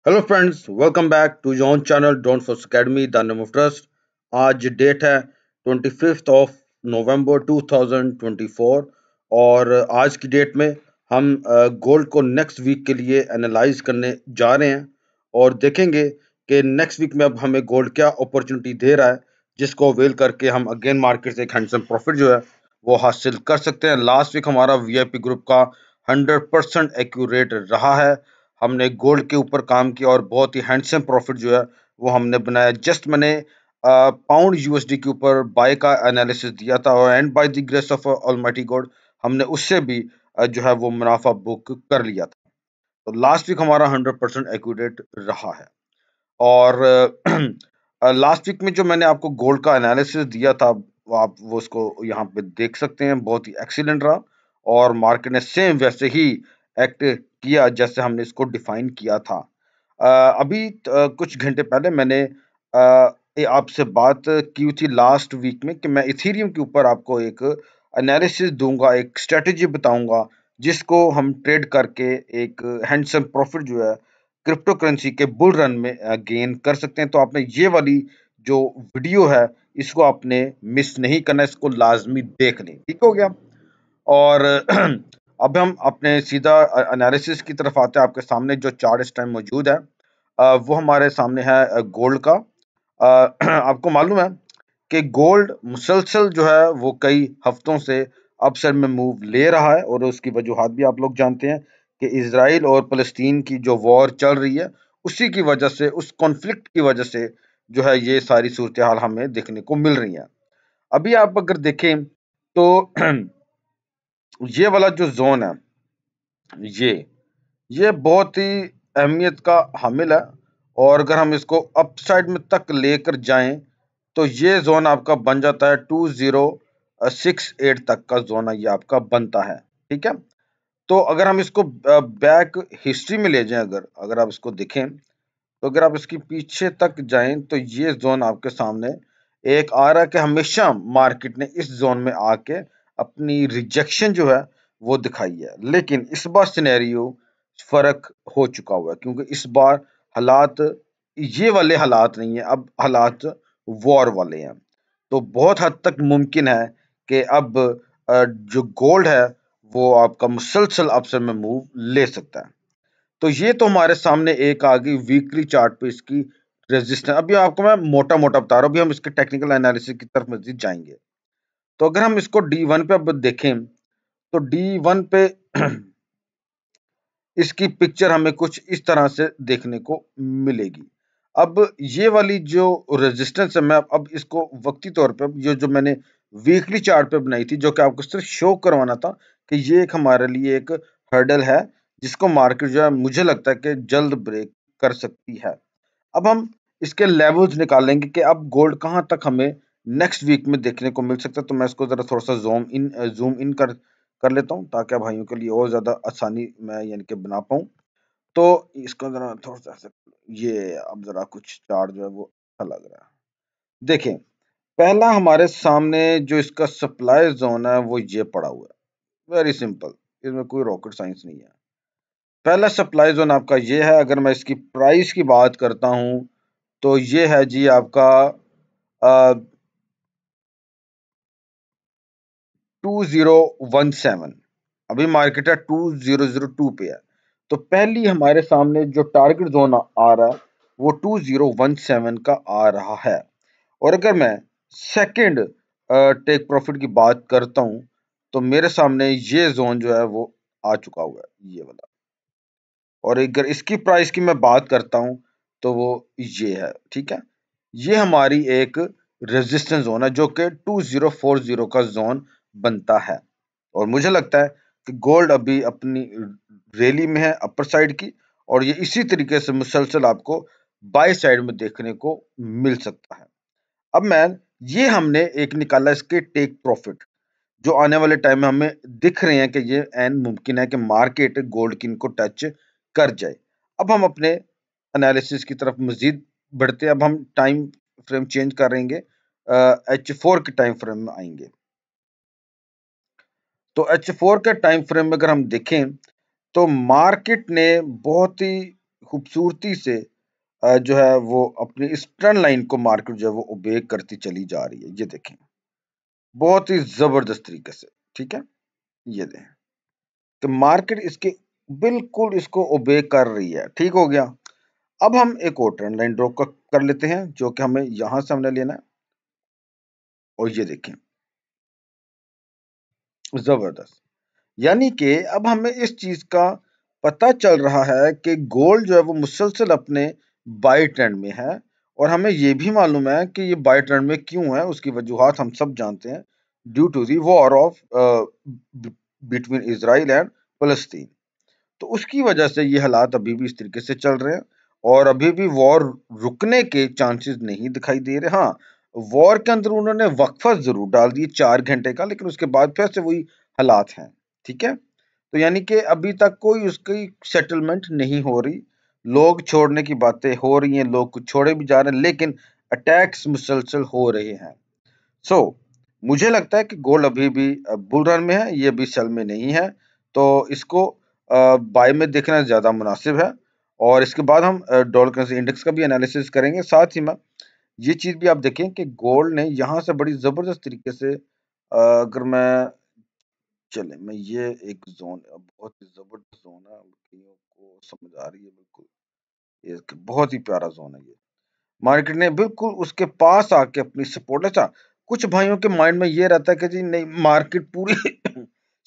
Hello friends, welcome back to your own channel don't force academy the name of trust. आज date है 25 of November 2024 और आज की date में हम गोल्ड को नेक्स्ट वीक के लिए एनालाइज करने जा रहे हैं और देखेंगे कि नेक्स्ट वीक में अब हमें गोल्ड क्या अपॉर्चुनिटी दे रहा है, जिसको अवेल करके हम अगेन मार्केट से एक हैंडसम प्रॉफिट जो है वो हासिल कर सकते हैं। लास्ट वीक हमारा वीआईपी ग्रुप का 100% एक्यूरेट रहा है। हमने गोल्ड के ऊपर काम किया और बहुत ही हैंडसम प्रॉफिट जो है वो हमने बनाया। जस्ट मैंने पाउंड यूएसडी के ऊपर बाय का एनालिसिस दिया था और and by the grace of almighty God हमने उससे भी जो है वो मुनाफा बुक कर लिया था। तो लास्ट वीक हमारा 100% एक्यूरेट रहा है। और लास्ट वीक में जो मैंने आपको गोल्ड का एनालिसिस दिया था वो आप वो उसको यहाँ पे देख सकते हैं, बहुत ही एक्सीलेंट रहा और मार्केट ने सेम वैसे ही एक्ट किया जैसे हमने इसको डिफाइन किया था। अभी कुछ घंटे पहले मैंने आपसे बात की थी लास्ट वीक में कि मैं इथेरियम के ऊपर आपको एक एनालिसिस दूंगा, एक स्ट्रेटेजी बताऊंगा जिसको हम ट्रेड करके एक हैंडसम प्रॉफिट जो है क्रिप्टो करेंसी के बुल रन में गेन कर सकते हैं। तो आपने ये वाली जो वीडियो है इसको आपने मिस नहीं करना, इसको लाजमी देख लें। ठीक हो गया। और अब हम अपने सीधा एनालिसिस की तरफ आते हैं। आपके सामने जो चार्ट इस टाइम मौजूद है वो हमारे सामने है गोल्ड का। आपको मालूम है कि गोल्ड मुसलसल जो है वो कई हफ्तों से अपसाइड में मूव ले रहा है और उसकी वजूहात भी आप लोग जानते हैं कि इजराइल और फ़लस्तीन की जो वॉर चल रही है उसी की वजह से, उस कॉन्फ्लिक्ट की वजह से जो है ये सारी सूरत हाल हमें देखने को मिल रही है। अभी आप अगर देखें तो ये वाला जो जोन है ये ये बहुत ही अहमियत का हामिल है और अगर हम इसको अपसाइड में तक लेकर जाएं तो ये जोन आपका बन जाता है 2068 तक का जोन है, ये आपका बनता है। ठीक है। तो अगर हम इसको बैक हिस्ट्री में ले जाएं, अगर अगर आप इसको देखें तो अगर आप इसके पीछे तक जाएं तो ये जोन आपके सामने एक आ रहा है कि हमेशा मार्केट ने इस जोन में आके अपनी रिजेक्शन जो है वो दिखाई है। लेकिन इस बार सिनेरियो फर्क हो चुका हुआ है क्योंकि इस बार हालात ये वाले हालात नहीं है, अब हालात वॉर वाले हैं। तो बहुत हद तक मुमकिन है कि अब जो गोल्ड है वो आपका मुसलसल अपसाइड में मूव ले सकता है। तो ये तो हमारे सामने एक आ गई वीकली चार्ट पे इसकी रेजिस्टेंस। अभी आपको मैं मोटा मोटा बता रहा हूँ, अभी हम इसके टेक्निकल एनालिसिस की तरफ मजीद जाएंगे। तो अगर हम इसको D1 पे अब देखें तो D1 पे इसकी पिक्चर हमें कुछ इस तरह से देखने को मिलेगी। अब ये वाली जो रेजिस्टेंस है, मैं अब इसको वक्ती तौर पे ये जो मैंने वीकली चार्ट पे बनाई थी जो कि आपको सिर्फ शो करवाना था कि ये एक हमारे लिए एक हर्डल है जिसको मार्केट जो है मुझे लगता है कि जल्द ब्रेक कर सकती है। अब हम इसके लेवल्स निकालेंगे कि अब गोल्ड कहाँ तक हमें नेक्स्ट वीक में देखने को मिल सकता है। तो मैं इसको जरा थोड़ा सा जूम इन कर कर लेता हूँ ताकि भाइयों के लिए और ज्यादा आसानी मैं यानी कि बना पाऊँ। तो इसको जरा थोड़ा सा ये अब जरा कुछ चार्ट जो है वो अच्छा लग रहा है। देखें, पहला हमारे सामने जो इसका सप्लाई जोन है वो ये पड़ा हुआ है। वेरी सिंपल, इसमें कोई रॉकेट साइंस नहीं है। पहला सप्लाई जोन आपका ये है। अगर मैं इसकी प्राइस की बात करता हूं तो ये है जी आपका 2017। अभी मार्केट है 2002 पे है। तो पहली हमारे सामने जो टारगेट जोन आ रहा है वो 2017 का आ रहा है। और अगर मैं सेकंड टेक प्रॉफिट की बात करता हूं तो मेरे सामने ये जोन जो है वो आ चुका हुआ है, ये वाला। और अगर इसकी प्राइस की मैं बात करता हूं तो वो ये है। ठीक है। ये हमारी एक रेजिस्टेंस जोन है जो कि 2040 का जोन बनता है। और मुझे लगता है कि गोल्ड अभी अपनी रैली में है अपर साइड की और ये इसी तरीके से मुसलसल आपको बाय साइड में देखने को मिल सकता है। अब मैं ये हमने एक निकाला इसके टेक प्रॉफिट जो आने वाले टाइम में हमें दिख रहे हैं कि ये एन मुमकिन है कि मार्केट गोल्ड की इनको टच कर जाए। अब हम अपने एनालिसिस की तरफ मजीद बढ़ते हैं। अब हम टाइम फ्रेम चेंज करेंगे, H4 के टाइम फ्रेम में आएंगे। तो H4 के टाइम फ्रेम में अगर हम देखें तो मार्केट ने बहुत ही खूबसूरती से जो है वो अपनी इस ट्रेंड लाइन को मार्केट जो है वो ओबे करती चली जा रही है। ये देखें, बहुत ही जबरदस्त तरीके से, ठीक है। ये देखें कि मार्केट इसके बिल्कुल इसको ओबे कर रही है, ठीक हो गया। अब हम एक और ट्रेंड लाइन ड्रॉ कर लेते हैं, जो कि हमें यहां से हमने लेना है, और ये देखें, जबरदस्त। यानी कि अब हमें इस चीज का पता चल रहा है कि गोल्ड जो है वो मुसलसल अपने बाई ट्रेंड में है, और हमें ये भी मालूम है कि ये बाई ट्रेंड में क्यों है। उसकी वजूहात हम सब जानते हैं, due to the war of between Israel and फलस्तीन। तो उसकी वजह से ये हालात अभी भी इस तरीके से चल रहे हैं, और अभी भी वॉर रुकने के चांसेस नहीं दिखाई दे रहे। हाँ, वॉर के अंदर उन्होंने वक्फा जरूर डाल दिए 4 घंटे का, लेकिन उसके बाद फिर से वही हालात हैं, ठीक है। तो यानी कि अभी तक कोई उसकी सेटलमेंट नहीं हो रही। लोग छोड़ने की बातें हो रही हैं, लोग कुछ छोड़े भी जा रहे हैं, लेकिन अटैक्स मुसलसल हो रहे हैं। सो मुझे लगता है कि गोल्ड अभी भी बुल रन में है, ये अभी सेल में नहीं है। तो इसको बाय में देखना ज़्यादा मुनासिब है। और इसके बाद हम डॉलर करेंसी इंडेक्स का भी एनालिसिस करेंगे। साथ ही में ये चीज़ भी आप देखें कि गोल्ड ने यहाँ से बड़ी ज़बरदस्त तरीके से अगर मैं चले मैं ये एक जोन बहुत ही ज़बरदस्त जोन है, कईयों को समझ आ रही है बिल्कुल। ये एक बहुत ही प्यारा जोन है ये। मार्केट ने बिल्कुल उसके पास आके अपनी सपोर्ट, अच्छा कुछ भाइयों के माइंड में ये रहता है कि जी नहीं, मार्केट पूरी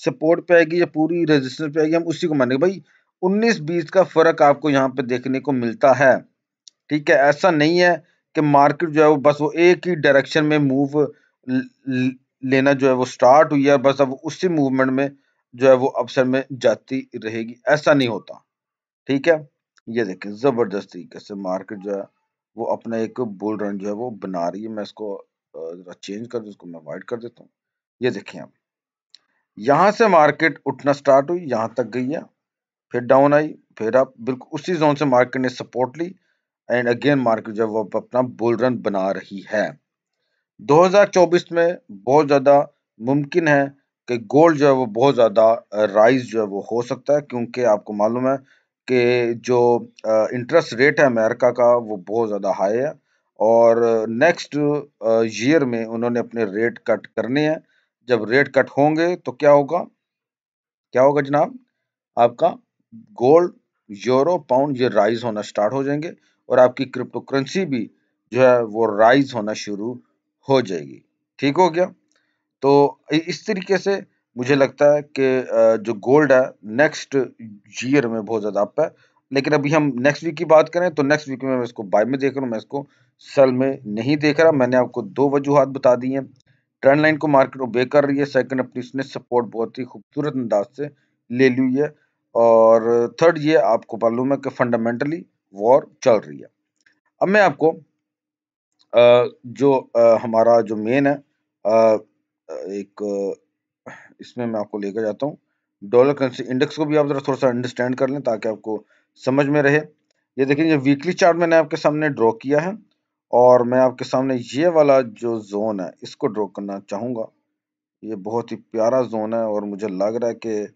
सपोर्ट पे आएगी या पूरी रेजिस्टेंस पे आएगी, हम उसी को मानेंगे। भाई 19-20 का फर्क आपको यहाँ पे देखने को मिलता है, ठीक है। ऐसा नहीं है कि मार्केट जो है वो बस वो एक ही डायरेक्शन में मूव लेना जो है वो स्टार्ट हुई है, बस अब उसी मूवमेंट में जो है वो अपसाइड में जाती रहेगी, ऐसा नहीं होता, ठीक है। ये देखें, जबरदस्त तरीके से मार्केट जो है वो अपना एक बुल रन जो है वो बना रही है। मैं इसको जरा चेंज कर दूं, इसको मैं वाइट कर देता हूँ। ये देखें, अब यहाँ से मार्केट उठना स्टार्ट हुई, यहाँ तक गई है, फिर डाउन आई, फिर अब बिल्कुल उसी जोन से मार्केट ने सपोर्ट ली, एंड अगेन मार्केट जो है वो अपना बुल रन बना रही है। 2024 में बहुत ज़्यादा मुमकिन है कि गोल्ड जो है वो बहुत ज़्यादा राइज जो है वो हो सकता है, क्योंकि आपको मालूम है कि जो इंटरेस्ट रेट है अमेरिका का वो बहुत ज़्यादा हाई है, और नेक्स्ट ईयर में उन्होंने अपने रेट कट करने हैं। जब रेट कट होंगे तो क्या होगा जनाब, आपका गोल्ड, यूरो, पाउंड ये राइज होना स्टार्ट हो जाएंगे, और आपकी क्रिप्टो करेंसी भी जो है वो राइज होना शुरू हो जाएगी, ठीक हो गया। तो इस तरीके से मुझे लगता है कि जो गोल्ड है नेक्स्ट ईयर में बहुत ज़्यादा अप है। लेकिन अभी हम नेक्स्ट वीक की बात करें तो नेक्स्ट वीक में मैं इसको बाय में देख रहा हूँ, मैं इसको सेल में नहीं देख रहा। मैंने आपको दो वजूहात बता दी हैं। ट्रेंड लाइन को मार्केट ओबे कर रही है, सेकंड अपनी इसने सपोर्ट बहुत ही खूबसूरत अंदाज से ले ली हुई है, और थर्ड ये आपको मालूम है कि फंडामेंटली वॉर चल रही है। अब मैं आपको जो हमारा जो मेन है एक इसमें मैं आपको लेकर जाता हूँ। डॉलर करेंसी इंडेक्स को भी आप जरा थोड़ा सा अंडरस्टैंड कर लें ताकि आपको समझ में रहे। ये देखिए, ये वीकली चार्ट मैंने आपके सामने ड्रॉ किया है, और मैं आपके सामने ये वाला जो जोन है इसको ड्रॉ करना चाहूँगा। ये बहुत ही प्यारा जोन है, और मुझे लग रहा है कि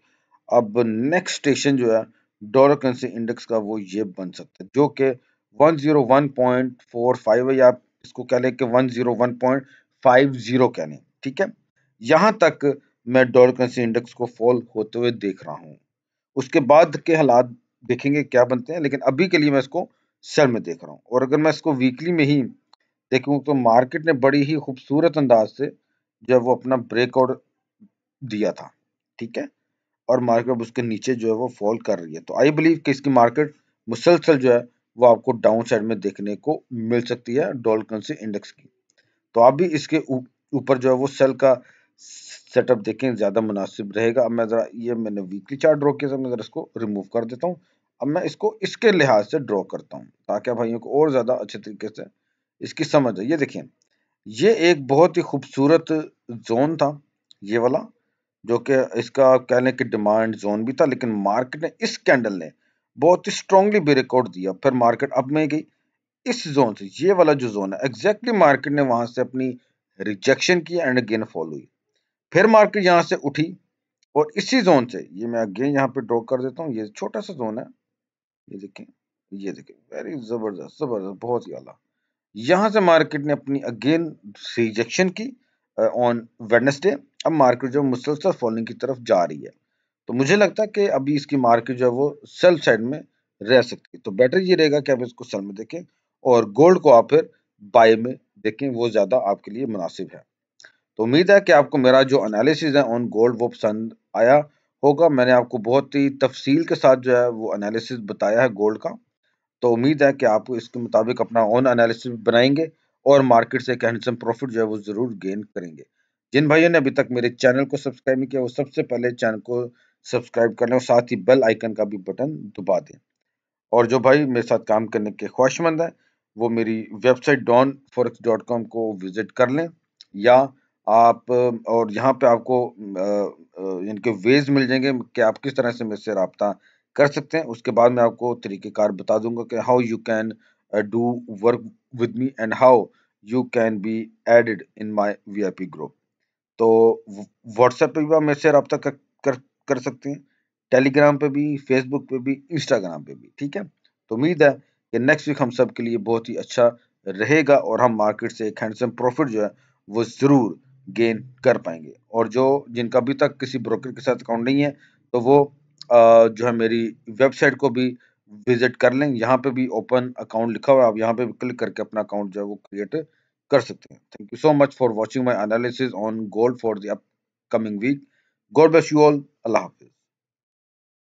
अब नेक्स्ट स्टेशन जो है डॉलर करेंसी इंडेक्स का वो ये बन सकता है, जो कि 101.45 है, या आप इसको कह लें कि 101.50 कह लें, ठीक है। यहाँ तक मैं डॉलर करेंसी इंडेक्स को फॉल होते हुए देख रहा हूँ। उसके बाद के हालात देखेंगे क्या बनते हैं, लेकिन अभी के लिए मैं इसको सेल में देख रहा हूँ। और अगर मैं इसको वीकली में ही देखूँ तो मार्केट ने बड़ी ही खूबसूरत अंदाज से जब वो अपना ब्रेकआउट दिया था, ठीक है, और मार्केट अब उसके नीचे जो है वो फॉल कर रही है। तो आई बिलीव कि इसकी मार्केट मुसलसल जो है वो आपको डाउन साइड में देखने को मिल सकती है डॉलर करेंसी इंडेक्स की। तो आप भी इसके ऊपर जो है वो सेल का सेटअप देखें, ज़्यादा मुनासिब रहेगा। अब मैं ज़रा ये मैंने वीकली चार्ट ड्रॉ किया था, मैं ज़रा इसको रिमूव कर देता हूँ। अब मैं इसको इसके लिहाज से ड्रॉ करता हूँ ताकि भाइयों को और ज़्यादा अच्छे तरीके से इसकी समझ आए। ये देखिए, ये एक बहुत ही खूबसूरत जोन था ये वाला, जो कि इसका कह लें कि डिमांड जोन भी था, लेकिन मार्केट ने इस कैंडल ने बहुत ही स्ट्रांगली ब्रेकआउट दिया। फिर मार्केट अब में गई इस जोन से, ये वाला जो जोन है एग्जैक्टली मार्केट ने वहां से अपनी रिजेक्शन की एंड अगेन फॉल हुई। फिर मार्केट यहाँ से उठी, और इसी जोन से ये मैं अगेन यहाँ पे ड्रॉ कर देता हूँ, ये छोटा सा जोन है, ये देखें, ये देखिए, वेरी जबरदस्त जबरदस्त, बहुत ही आला। यहाँ से मार्केट ने अपनी अगेन रिजेक्शन की ऑन वेडनेसडे। अब मार्केट जो मुसलसल फॉलिंग की तरफ जा रही है, तो मुझे लगता है कि अभी इसकी मार्केट जो है वो सेल साइड में रह सकती है। तो बेटर ये रहेगा कि आप इसको सेल में देखें और गोल्ड को आप फिर बाय में देखें, वो ज्यादा आपके लिए मुनासिब है। तो उम्मीद है कि आपको मेरा जो एनालिसिस है ऑन गोल्ड वो पसंद आया होगा। मैंने आपको बहुत ही तफसील के साथ जो है वो एनालिसिस बताया है गोल्ड का। तो उम्मीद है कि आप इसके मुताबिक अपना ओन एनालिसिस बनाएंगे और मार्केट से एक हैंडसम प्रॉफिट जो है वो जरूर गेन करेंगे। जिन भाइयों ने अभी तक मेरे चैनल को सब्सक्राइब नहीं किया, वो सबसे पहले चैनल को सब्सक्राइब कर लें और साथ ही बेल आइकन का भी बटन दबा दें। और जो भाई मेरे साथ काम करने के ख्वाहिशमंद हैं, वो मेरी वेबसाइट donforex.com को विजिट कर लें, या आप और यहाँ पे आपको इनके वेज मिल जाएंगे कि आप किस तरह से मेरे से रब्ता कर सकते हैं। उसके बाद मैं आपको तरीक़ेकार बता दूंगा कि how you can do work with me and how you can be added in my VIP group. तो व्हाट्सएप पे भी आप मेरे से रब्ता कर कर सकते हैं, टेलीग्राम पे भी, फेसबुक पे भी, इंस्टाग्राम पे भी, ठीक है। तो उम्मीद है कि नेक्स्ट वीक हम सब के लिए बहुत ही अच्छा रहेगा और हम मार्केट से एक हैंडसम प्रॉफिट जो है वो जरूर गेन कर पाएंगे। और जो जिनका अभी तक किसी ब्रोकर के साथ अकाउंट नहीं है, तो वो जो है मेरी वेबसाइट को भी विजिट कर लें। यहाँ पे भी ओपन अकाउंट लिखा हुआ है, आप यहाँ पे भी क्लिक करके अपना अकाउंट जो है वो क्रिएट कर सकते हैं। Thank you so much for watching my analysis on gold for the upcoming week. God bless you all. अल्लाह हाफ़िज़।